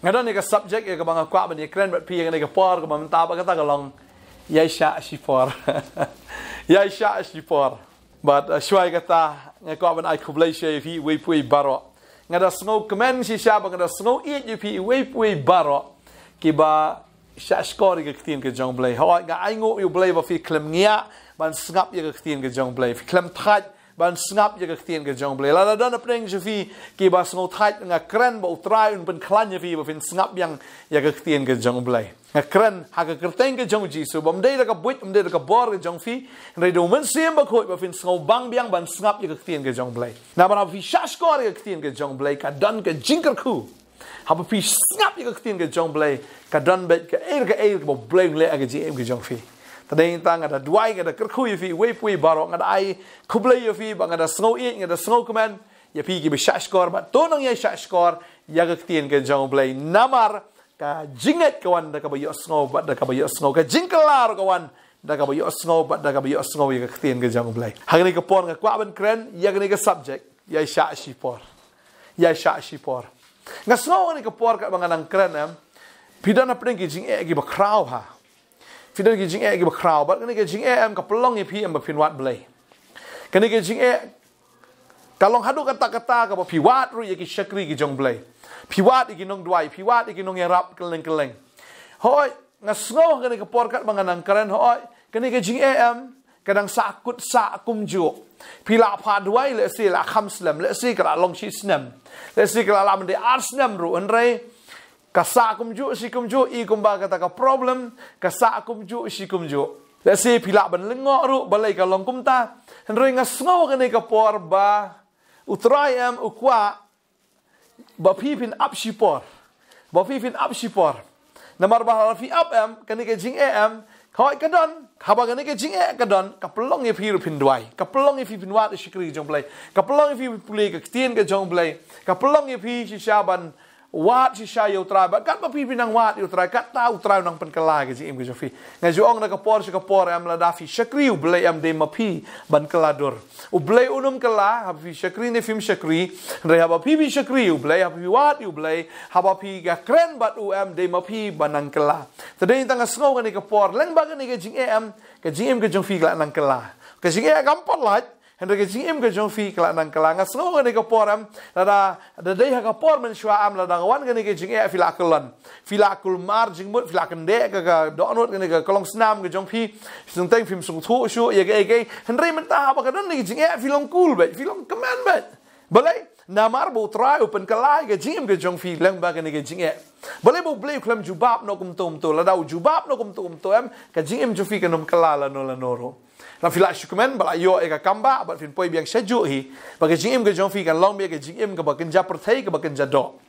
Ngadon ni ka subject ya ka bang kwa ba ni kren bat pi ni ka por ka mamta ba ka ta ka long Iaishah Shipor. Iaishah Shipor. But shwai ka ta nga kwa ban ai khublai she fi we pui baro. Ngada sngo kemen si sha ba ngada sngo eat you fi we pui baro. Ki ba sha skor ka tin ka jong blai. Hawa nga ai ngo you blai ba fi klem ngia ban snap ya ka tin ka jong blai. Fi klem that ban snap ya ka tin ka jong blai. La dan apreng je fi ki ba sngo that nga kren ba utrai un pen klan je fi ba fin snap yang ya ka tin ka jong blai. Nga kren ha ka kerteng ka jong ji so bam dei la ka buit bam dei la ka bor ka jong fi re do men sim ba khoi ba fin sngo bang biang ban snap ya ka tin ka jong blai. Na ba fi sha skor ya ka tin ka jong blai ka dan ka jinker khu. Ha ba fi snap ya ka tin ka jong blai ka dan bet ka ba blai le ka ji em ka jong fi. Tadeng tang ada duai ada kerkhui fi we pui barok ada ai kublai fi bang ada sngo eat ada sngo command ya pi ki be shot score ba to nang ya shot score ya ka tien ke jong blai namar ka jinget kawan da ka ba yo sngo ba da ka ba yo sngo ka jingkelar kawan da ka ba yo sngo ba da ka ba yo sngo ya ka tien ke jong blai hang ni ka por nga kwa ban kren ya ni ka subject ya Iaishah Shipor ya Iaishah Shipor nga sngo ni ka por ka bang nang kren pidana pring ki jing e ki ba kraw ha Fidan ki jing e ki ba kraw ba kani ki jing e am ka pelong ye pi am ba pin wat blai kani ki jing e kalong hadu kata-kata ka ba pi wat ru ye ki shakri ki jong blai pi wat ki nong duai pi wat ki nong yarap keleng-keleng hoi ngasngo kani ka porkat manganang karen hoi kani ki jing e am kadang sakut sa kumju pi la pha duai le si la kham slam le si ka long chi snam le si ka la de arsnam ru anrei Kasa kumju si kumju I kumba kata ka problem kasa kumju si kumju. Let's say pila ban lengok ru balai ka long kumta. Henry ngasngau ka ni ka por ba utrai am ukwa ba pipin up Shipor. Ba pipin up Shipor. Namar ba fi up am kani ka jing am khoi ka don khaba kani ka jing ka don ka pelong ye phi ru pin duai. Ka pelong ye phi pin wat shikri jong play. Ka pelong ye phi pulai ka tien ka jong play. Ka pelong ye phi si shaban wat si sha yo trai ba kat ba pi pinang wat yo trai kat ta utrai nang pen kala ke ji im ke jofi nga juong na ka por am la da fi shakri u blai am de ma pi ban kala dor u blai unum kala ha fi shakri ne fim shakri re ha ba pi shakri u blai ha pi wat u blai ha ba pi ga kren bat u am de ma pi banang kala tadei tang sngo ka ni ka por leng ba ka ni ke jing am ke jing im ke jong fi kala nang kala ke jing am por lat Henry ke jing im ke jong fi kala nang kala nga sngo ka ni ka poram da dei ha ka por men shwa am la da wan ka ni ke jing fila kelan fila kul mar jing mut fila kan de ka do anot ka ni ka kolong snam ke jong fi sung teng film sung thu shu ye ke Henry men ta ba ka don ni jing filong kul be filong command be balai namar bo try open kala ke jing im ke jong fi lang ba ka ni ke jing balai bo blai klam jubab no kum tom to la da jubab no kum tom to am ka jing im jong fi ka nom kala la no ro La fila syukumen bala yo eka kamba bat fin poi biang sejuk hi bagi jingim ke jong fi kan long biang ke jingim ke bakin ja perthai ke bakin ja do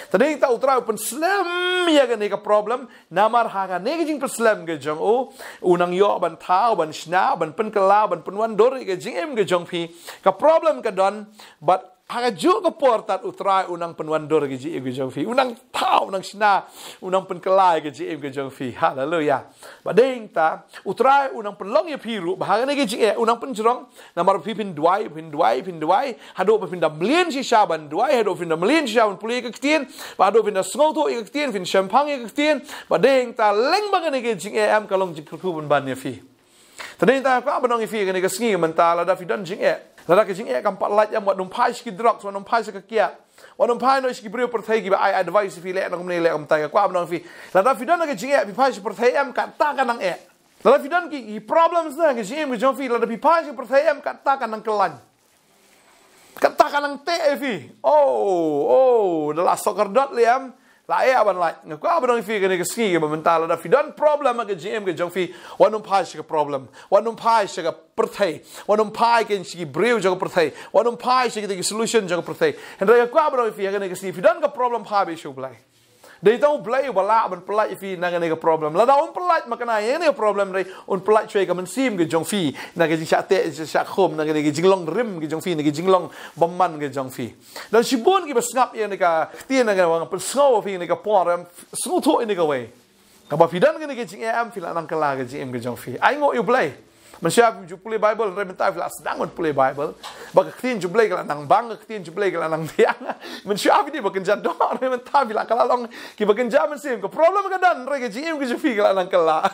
tadi ta utra open slam ya ke ne ka problem namar ha ka ne ke jing per slam ke jong o unang yo ban thau ban sna ban pen kala ban penwan dor ke jingim ke jong fi ka problem ke don but Haka juga portat utrai unang penwandor ke JM ke jongfi unang tau unang sna unang penkelai ke JM ke jongfi haleluya badeng ta utrai unang penlong ya piru bahaga ne ke JM unang penjerong namar pin duai hado pin da mlien si shaban duai hado pin da mlien si shaban puli ke ktien hado pin da sngoto ke ktien pin champagne ke ktien badeng ta leng baga ne ke JM kalong jikku ban ya fi tadeng ta ka banong fi ke ne ke sngi mentala da fi dan JM Lada ke jing kam palat yang wat numpai ski drugs wat numpai se kia wat numpai no ski brio perthai ki ai advice fi le nak le am tai kwa am fi lada fidan ke jing pi pai perthai am ka ta kan nang lada fidan ki problems na ke jing ke jong fi lada pi pai perthai am ka ta kan nang kelan ka ta kan nang te fi oh dalam soccer dot le am la aban la ngko abang fi ke ne ke ski ke mental lada fidan problem ke jing ke jong fi wat numpai se problem wat numpai se perthai wanum pai ken si breu jaga perthai wanum pai si kita solution jaga perthai hendra ko abro fi ga ne si dan ka problem pa be show blai dei tau blai bala ban pelai fi na ga ne ka problem la da un pelai makana ye ne problem dei un pelai chwe ka men sim ge jong fi na ga ji cha te cha khom na ga ge jinglong rim ge jong fi ne ge jinglong bomman ge jong fi dan si bon ki besngap ye ne ka tien na ga wang pel snow fi ne ka por snow to ne ga we ka ba fi dan ge ne ge jing am fi la nang kala ge jing ge jong fi ai ngo you blai Manusia jumpa Bible, rementai filah sedang menpulai Bible. Bagi ketian jumpa kalau nang bang, ketian jumpa kalau nang tiang. Manusia ini bekerja doa, rementai filah kalau long kita bekerja mesin. Ke problem kedan, mereka jim ke jufi kalau nang kelah.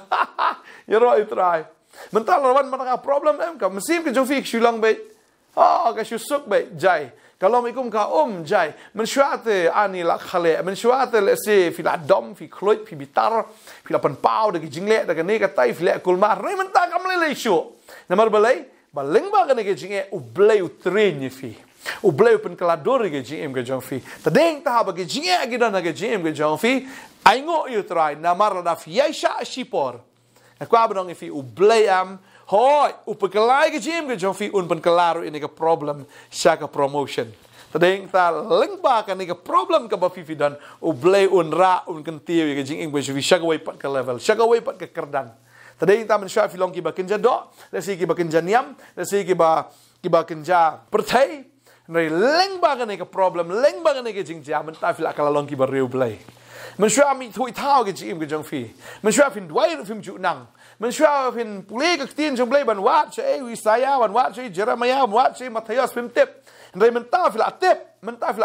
Ya roh itu try. Mental lawan mana problem ke mesin ke jufi Shillong baik. Ke susuk baik jai. Kalau mikum ka jai, mensyuate ani la khale, mensyuate le se fila dom, fi kloit, fi bitar, fila penpau de jingle de ne katai fila kulma, re menta kam le shu. Namar balai, baling ba ne ke jinge u blai u train fi. U blai u pen kalador ke jingem ke jong fi. Tadeng ta ba ke jinge ke dan ke jingem ke jong fi, aingo you try namar da fi Iaishah Shipor. Aku abang fi u blai am hoi, upekelai ke jim ke jomfi unpen kelaru ini ke problem syaka promotion. Tadeng ta lengba kan ini ke problem ke bafifi dan ublei unra kentiu ke jing ke jomfi syaka wei pat ke level, syaka wei pat ke kerdan. Tadeng ta mensya filong ki bakenja do, lesi ki bakenja niam, lesi ki bakenja pertai. Nai lengba kan ini ke problem, lengba kan ini ke jing jam ta fil akalalong ki bariu blei. Mensya mi thui tau ke jim ke jomfi. Mensya fin dwai film ju nang. Manusia fin pulih ke ketian jumlah ban wat saya Isaiah ban wat saya Jeremiah ban wat saya Matius film tip. Ndai mentah fil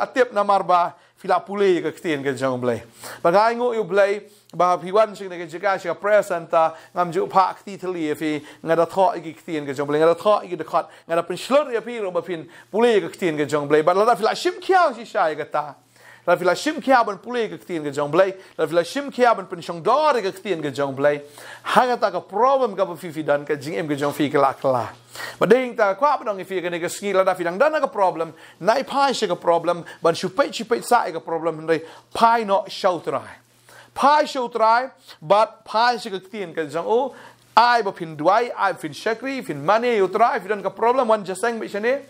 atip namar ba fil pulih ke ketian ke jumlah. Bagai ngo you blai ba piwan sing ke jaga sia presenta ngam ju pak ti teli fi ngada tho ke ketian ke jumlah ngada tho ke dekat ngada pen slur ya pi ro ba fin pulih ke ketian ke jumlah. Ba la fil shim kiao si sai kata. La vila shim kia ban pulih ke ketian ke jong blai, la vila shim kia ban pensyong dor ke ketian ke jong blai. Hanga ta ka problem ka fifi dan ke jing em ke jong fi ke la kala. Bading ta kwa ba dong fi ke ne ke sngi la da fi dang dan ka problem, nai pai she ka problem, ban chupet sa ka problem ndai pai no show try. Pai show try, but pai she ke ketian ke jong o ai ba pin duai, ai fin shakri, fin money you try fi dan ka problem wan jasang be shane.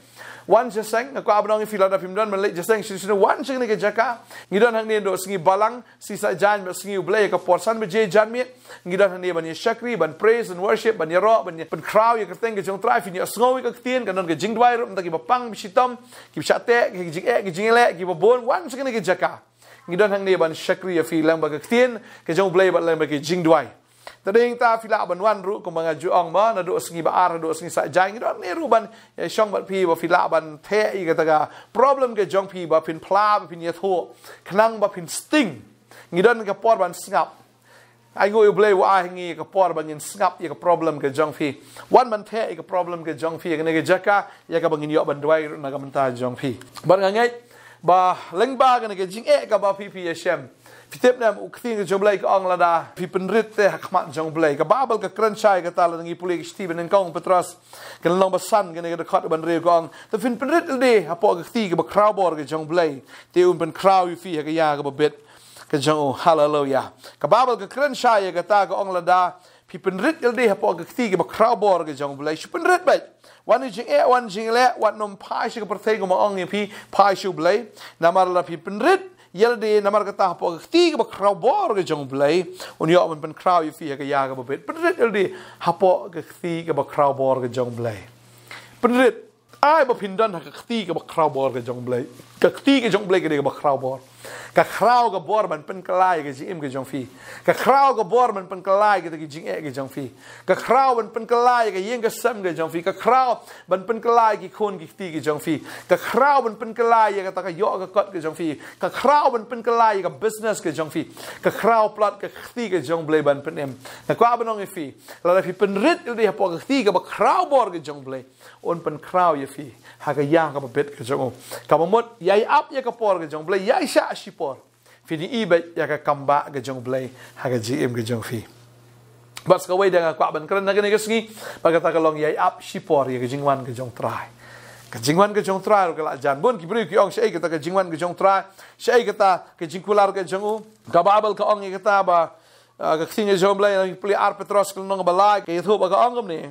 Wan jaseng aku abang fila da pimdan melek jaseng sini wan sing ni ke jaka ngidan hang ni do singi balang sisa jan be singi ublay ke porsan be je jan mi ngidan hang ni ban shakri ban praise and worship ban yaro ban crowd ya keteng ke jong try fi ni sngowi ke tien kanon ke jingdwai rum ta ki bapang bisitom ki chate ke jingele ki babon wan sing ni ke jaka ngidan hang ni ban shakri ya fi lang ba ke tien ke jong ublay ba lang ba ke jingdwai. Tadeng ta fila ban wan ru ko mga juong ma na do singi baar do singi sa jang do ni ru ban shong bat pi ba fila ban the I kata ga problem ke jong pi ba pin pla ba pin yatho knang ba pin sting ngidon ka por ban sngap ai go blay wa ngi ka por ban yin sngap ya ka problem ke jong pi wan ban the ka problem ke jong pi ke ne ke jaka ya ka bangin yo ban dwai na ka menta jong pi ban ngai ba leng ba ke ne ke jing ka ba pi pi shem Fitip nam ukting ke jomblai ke ong lada pi penrit te hakmat jomblai ke babel ke krenchai ke tala ngi puli ke Steven en kong petras ke long basan ke ne ke dekat ban re kong te fin penrit de apo ke ti ke ba crowbor ke jomblai te un pen crowd yu fi ke ya ke bit ke jong hallelujah ke babel ke krenchai ke ta ke ong lada pi penrit de apo ke ti ke ba crowbor ke jomblai shi penrit bai wan jing wan jing le wan nom pai shi ke perthai ke ma ong pi pai shu blai namar la pi penrit Yelde namar kata hapo ketiga ba crowbor ke jong blai un yo man pen crowd yu fi ke ya ke bit penrit yelde hapo ketiga ba crowbor ke jong blai penrit ai ba pindan ha ketiga ba crowbor ke jong blai ketiga jong blai ke de ba crowbor ka crowd ke bor man pen kelai ke jim ke jong fi ka crowd ke bor man pen kelai ke jing ke jong fi ka crowd man pen kelai ke yeng ke sam ke jong fi ka crowd man pen kelai ke khon ke ti ke jong fi ka crowd man pen kelai ke ta ka yo ke kot ke jong fi ka crowd man pen kelai ke business ke jong fi ka crowd plot ke ti ke jong blai ban pen em na kwa banong e fi la fi pen rit de hapo ke ti ke ba crowd bor ke jong blai on pen crowd ye fi ha ka ya ka bit ke jong ka mot yai up ye ka por ke jong blai Iaishah Shipor Fini ibe ya ka kamba ke jong blai ha ka GM ke jong fi. Bas ka wei dengan kwa ban kren na ke sngi bagata ka long yai up Shipor ya ke jingwan ke jong trai. Ka jingwan ke jong trai ro ka jan bon ki bri ki ong sei ka ka jingwan ke jong trai sei ka ke jingkular ke jong u ka babel ka ong ye ka ba ka ksinge jong blai na pli ar petros ka nong balai ke thu ba ka ong ni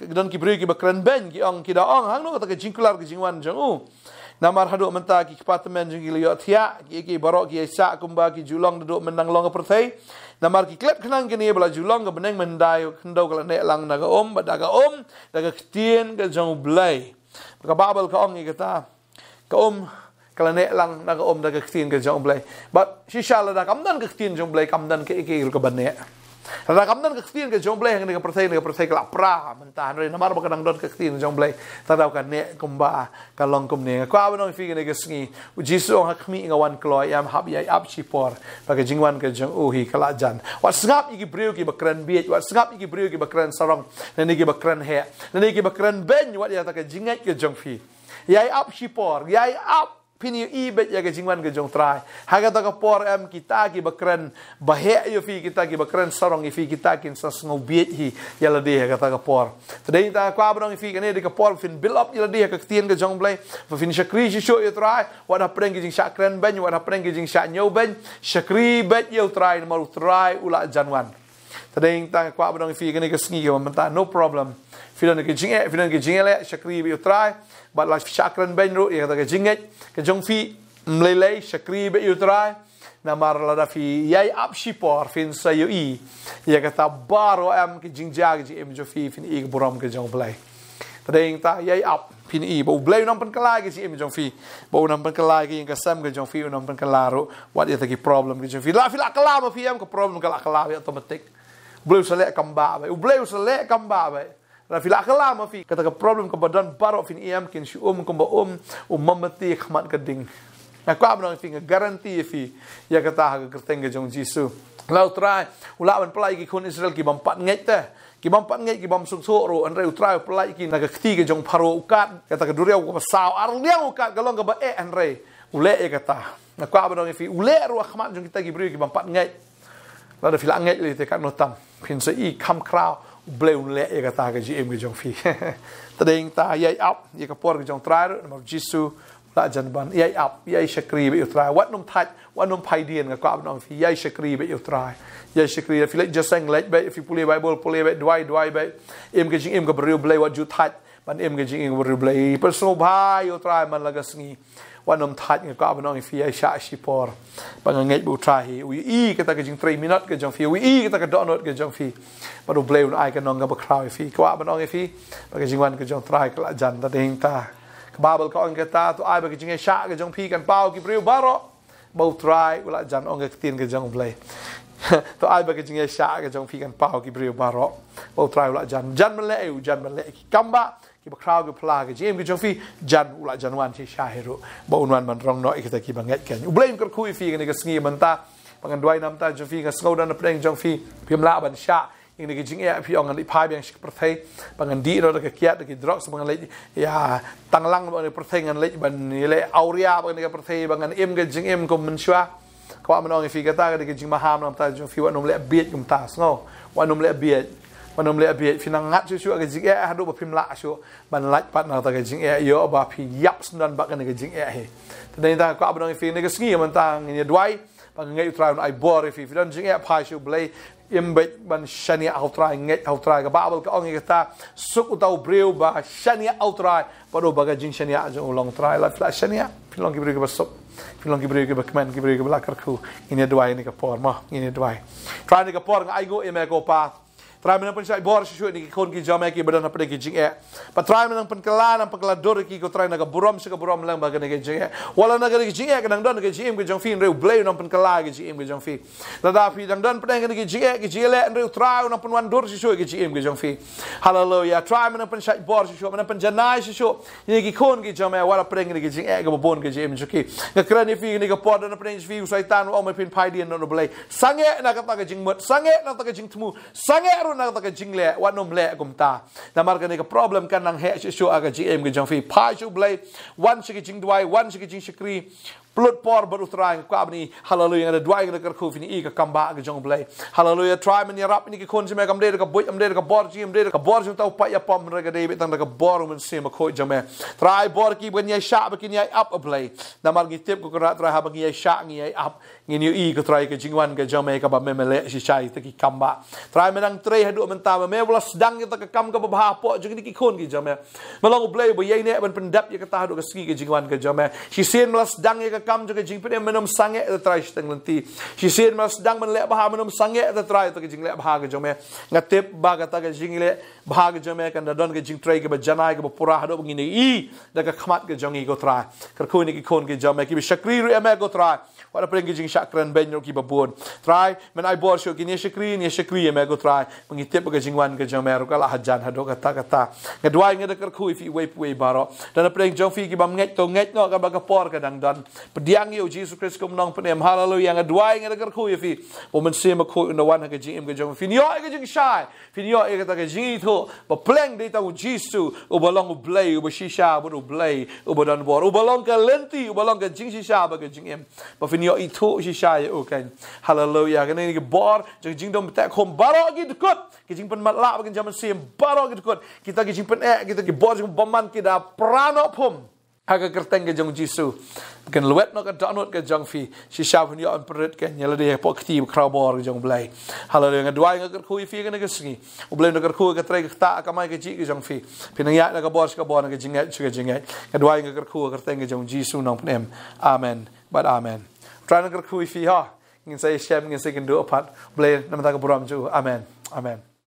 dan ki bri ki ba kren ben ki ong ki da ong hang no ka ke jingkular ke jingwan jong u Namar haduk menta ki Potternet jeng ki liot thia ki barok ki Iaishah kumba ki julong duduk menang long perthai namar ki klep khnang ki ni bala julong ka beneng mendai khendau kala nek lang naga badaga daga ktien ka jong blai ka babel ka ong kata ka kala nek lang naga daga ktien ka jong blai but shishala da kamdan ka ktien jong blai kamdan ke ka banek Ra kam nan ka khtin ka jong bleh ni ka prathai ka pra man ta re namar ba kadang don ka khtin jong bleh ta dau ka ne kumba ka long kum ne kwa ba nong fi ni ka sngi u jisu ong ha khmi nga wan kloi am hab yai up Shipor ba ka jingwan ka jong u hi kala jan wat sngap iki breu ki bakran biet wat sngap iki breu ki bakran sarong ni ki bakran he ni ki bakran ben wat ya ta ka jingat ka jong fi yai up Shipor yai up pini ibet ya ke jingwan ke jong trai haga ta ka por am kita ki bakran bahe yo fi kita ki bakran sarong fi kita kin sa sngo biet hi ya la de haga ta ka por tadei ta kwa brong fi kane de ka por fin build up ya la de ka tien ke jong blai fa fin shakri shi sho yo trai wa da preng ki jing shakran ben wa da preng ki jing sha nyo ben shakri bet yo trai ma trai ula janwan tadei ta kwa brong fi kane ka sngi ke man ta no problem fi don ke jing le shakri yo trai but like shakran ben ru ya ta ke jinget ke jong fi mlele shakri be utrai na mar la da fi yai up Shipor fin sa yo I ya ka ta baro am ke jingjag ji em jo fi fin I buram ke jong blai tadeng ta yai up fin I bo blai nam pen kala ke ji em jong fi bo nam pen kala ke ka sam ke jong fi nam pen kala ro what ya ta ki problem ke jong fi la kala ma fi am ko problem kala automatic blai sa le kamba ba blai sa le kamba ba la fila kala ma fi kata ka problem ka badan baro fin iam kin shi ko ba mamati khmat ka ding na kwa bang fi garanti fi ya kata ha ka teng jong jisu lau trai ula ban plai ki kun Israel ki bam pat ngai ta ki bam pat ngai ki bam suk so ro an re utrai plai ki na ka khti ke jong pharo ukat kata ka duriau ko sao ar liang ukat galong ka ba an re ule e kata na kwa bang fi ule ro khmat jong kita ki bri ki bam pat ngai la da fila ngai le te ka no tam pin se I kam krao bleu le e kata ka ji em ke jong fi tadeng ta yai up ye ka por ke jong trai no jisu la jan ban yai up yai shakri be utrai wat num that wat num pai dien ka kwa nong fi yai shakri be utrai yai shakri fi le just sang let be if you pull bible pull be dwai be em ke jing em ka bru blai wat ju that ban em ke jing em bru blai personal bhai utrai man la ga sngi wat num that ka kwa nong fi Iaishah Shipor bang ngai bu trai wi I ka ta ke jing 3 minute ke jong fi wi I ka ta ka donot ke jong fi ba do bleu ai ka nong ga ba krau fi kwa ba nong fi ba ke jingwan ke jong trai ka jan ta ding ta ka babel ka ong ka ta to ai ba ke jing Iaishah ke jong fi kan pau ki breu baro ba trai ula jan ong ke tin ke jong blai to ai ba ke jing Iaishah ke jong fi kan pau ki breu baro ba trai ula jan man le ki kamba ki ba krau ke pla ke jing ke jong fi jan ula jan wan chi sha hero ba unwan man rong no ikata ki ba ngai kan u blame ka khu fi ke sngi man ta pangan dwai nam ta jong fi ka sngo dan preng jong fi pim la ban sha ing ni jing e pi ong an pai bang shik prathai pangan di ro ka kiat ki drok pangan le ya tanglang ba prathai ngan le ban le auria ba ni ka prathai bangan em ke jing em ko men shwa kwa man ong fi ka ta ke jing ma ham nam ta jong fi wa nom le biet kum ta sngo wa nom le bietวันนมเลเบียฟินังงัดชัวๆกับจิงเอะดูแบบพิมละชัวบันไลปัดนาตากับจิงเอะเยอะแบบพิยับสุนันบักกันกับจิงเอะเฮแต่ในทางก็อับน้องฟินในก็สงี้มันต่างเงี้ยด้วยบางเงี้ยอุตรายมันไอบอร์ฟินันจิงเอะพายชัวเบลย์อิมเบดบันชันยาอุตรายเงี้ยอุตรายกับบ้าบลก็เอาเงี้ยตาสุกอุตเอาเบลบาชันยาอุตรายพอดูบักจิงชันยาจงลองตรายแล้วฟิลชันยาฟิลองกิบริกับสุกฟิลองกิบริกับแมนกิบริกับลักกระคูเงี้ยด้วยนี่กับปอร์มาเงี้ยด้วยทรายนี่กับปอร์ไอโก้เอเมโกปาtry menang pen sai bor shu ni kon ki jama ki badan apre ki jing e pa try menang pen kala nam pakla dor ki ko try naga buram se ka buram lang ba ki jing e wala naga ki jing e kadang don ki jing ki jong fin re blay nam pen kala ki jing ki jong fi la da fi dang don pen ki jing e ki jing le re try nam pen wan dor shu ki jing ki jong fi hallelujah try menang pen sai bor shu menang pen janai shu ni ki kon ki jama wala pen ki jing e ka bon ki jing ki ka krani fi ni ka pod na pen fi saitan o me pen pai dien no blay sange na ka ta ka jing mut sange na ta ka jing tmu sange na ta ka jing le wat nom le kum ta na mar ka ni ka problem kan nang he shu aga gm ke jong fi pai shu blai wan shi ki jing dwai wan shi ki jing shikri Blood por berutrai ko abni hallelujah ada dua yang dekat kufini I ka kamba ke jong blai hallelujah try men yarap ni ke kon jeme kam de ka boy am de ka bor jim de ka bor jim tau pa ya pom rega de betang ka bor men sema ko jame try bor ki ben Iaishah bekin ya up a blai na mar gi tip ko ra try ha bagi Iaishah ngi ya up ngi ni I ko try ke jingwan ke jame ka ba memele si chai te ki kamba try menang tre hadu menta me wala sedang kita ka kam ka ba po jing ni ki kon ki jame malong blai bo ye ne ben pendap ya ka ta hadu ka ski ke jingwan ke jame si sen mala sedang ya kam juga jing pede menum sange the try steng lenti si sen mas sedang men le bah menum sange the try to jing le bah ga jome ngatep ba ga ta ga jing le bah ga jome kan da don ga jing try ga ba janai ga ba pura hado ngini I da ga khmat ga jongi go try kar ko ni ki kon ga jome ki bi shakri ru eme go try What a pring gijing shakran ben yoki babon. Try men I bor shoki ni shakri me go try. Mengitip gijing wan gijang meru kala hajan hadok kata. Ngadwai ngada kui fi we baro. Dan a pring jong fi ki bam nget to nget no ka bagapor kadang dan. Pediang yo Jesus Christ kum nong penem hallelujah ngadwai ngada kui fi. Woman sema kui no wan gijing gijong fi nyo gijing shy. Fi nyo kata gijing to ba pleng de ta Jesus ubalong ublay ubashisha ublay ubadan bor ubalong ka lenti ubalong ka jing shisha ba gijing em. Ba fi nyo itu shisha yo kan. Hallelujah kan ni bor jing dom tak kom baro gid kut. Gijing pen matla ba jaman sim baro gid kut. Kita gijing pen kita ki bor baman kita prano pum. Aga kerteng ke jong Jisu. Kan luet no ka donut ke jong fi. Si sha pun yo an perit kan yala de pokti crowbor ke jong blai. Hallelujah ngadwai ngaker kui fi kan ke singi. Ublai ngaker kui ka trei ta ka mai ke ji ke jong fi. Pinang ya na ka bor ka bor na ke jingat ke jingat. Ngadwai ngaker kui kerteng ke jong Jisu nong pnem. Amen. But amen. Try ngaker kui fi ha. Ngin sai shem ngin sai kan do apat. Ublai nam ta ka buram ju. Amen. Amen.